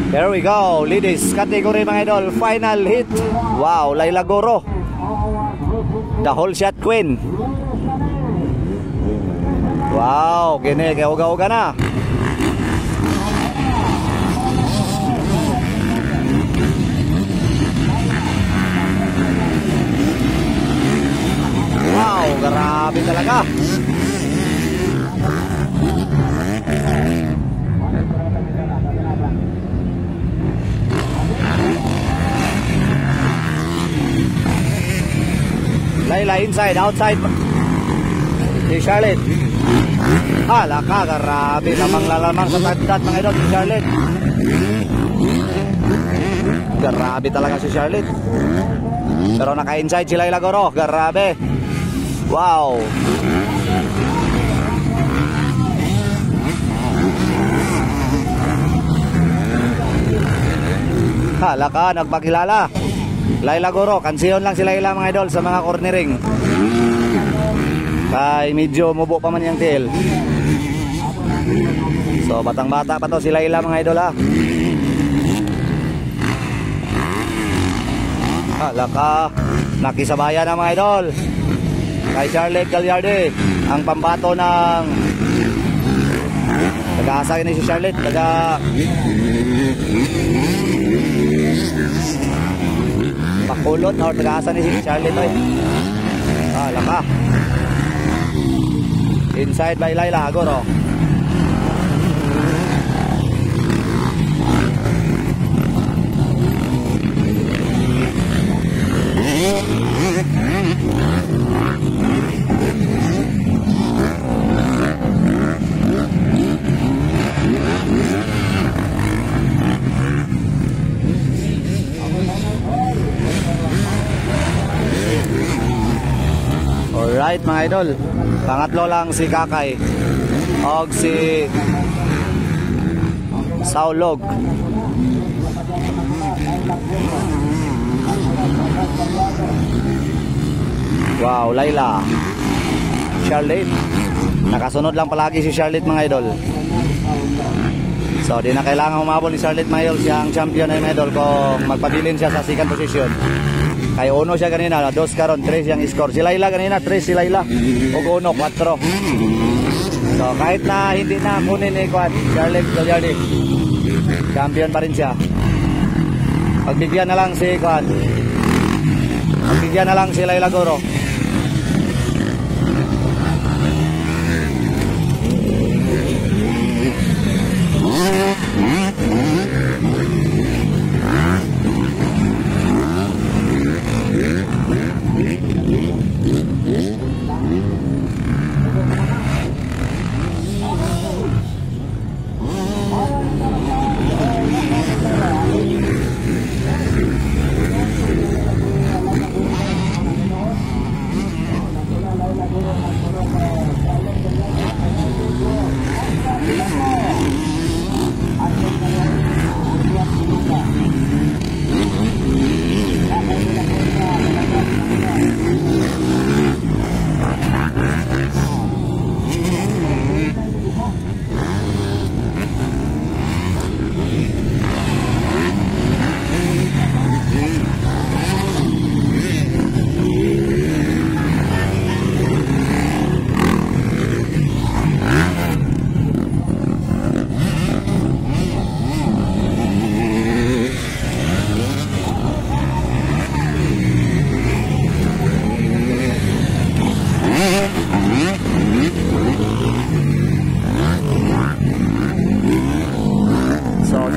There we go, ladies category mga idol, final hit. Wow, Laila Goro, the whole shot queen. Wow, gini kaya uga-uga na. Wow, grabe talaga. Laila inside, outside. Si Charlotte. Hala ka, grabe. Lamang-lalamang sa tagdat mga idol si Charlotte. Grabe talaga si Charlotte. Pero naka-inside si Laila Goro. Grabe. Wow. Hala ka, nagpakilala. Laila Goro, kansiyon lang si Laila mga idol sa mga cornering. Kay medyo mubo pa man yung tail. So batang bata pa to si Laila mga idol ha. Hala ka, nakisabayan na mga idol kay Charlotte Gagliardi, ang pambato ng nag-aasagin ni si Charlotte, pakulot or nag-aasa ni si Charlotte oy. Hala ka, inside by Laila Goro. Alright mga idol, pangatlo lang si Kakay og si Saulog. Wow, Laila, Charlotte, nakasunod lang palagi si Charlotte mga idol. So di na kailangan humabol ni Charlotte mga idol, siya ang champion ay mga idol kung magpabilin siya sa second position. Kaya 1 siya kanina, 2 karon, 3 siyang score. Si Laila kanina, 3 si Laila. O 1, 4. So kahit na hindi na kunin ni Charlotte Gagliardi, champion pa rin siya. Pagbigyan na lang si pagbigyan na lang si Laila Goro.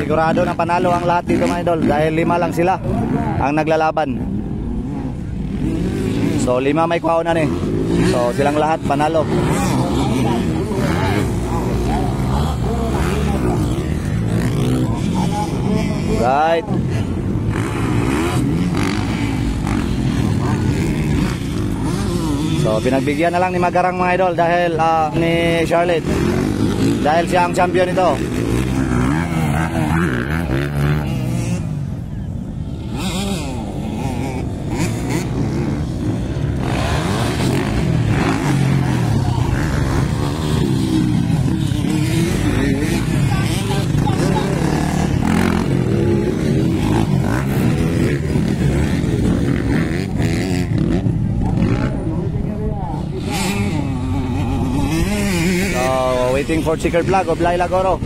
Sigurado na panalo ang lahat dito mga idol dahil 5 lang sila ang naglalaban. So 5 may kuha na ni. So silang lahat panalo. Right. So pinagbigyan na lang ni Magarang mga idol dahil ni Charlotte, dahil siya ang champion ito. Waiting for checkered flag of Laila Goro.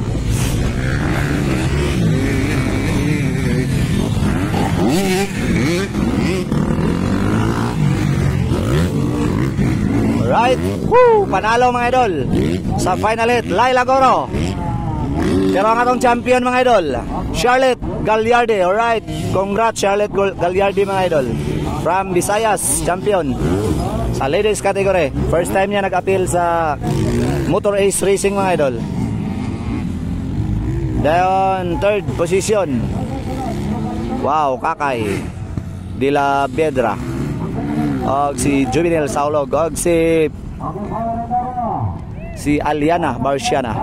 Alright. Woo! Panalo mga idol. Sa final hit, Laila Goro. Pero ang atong champion mga idol, Charlotte Gagliardi. Alright. Congrats Charlotte Gagliardi mga idol. From Visayas, champion. Sa ladies category. First time niya nag-appeal sa Motor Ace Racing mga idol. Then, third position. Wow, Kakay de la Piedra. Og si Juvenil Saulog. Og si Aliana Barciana.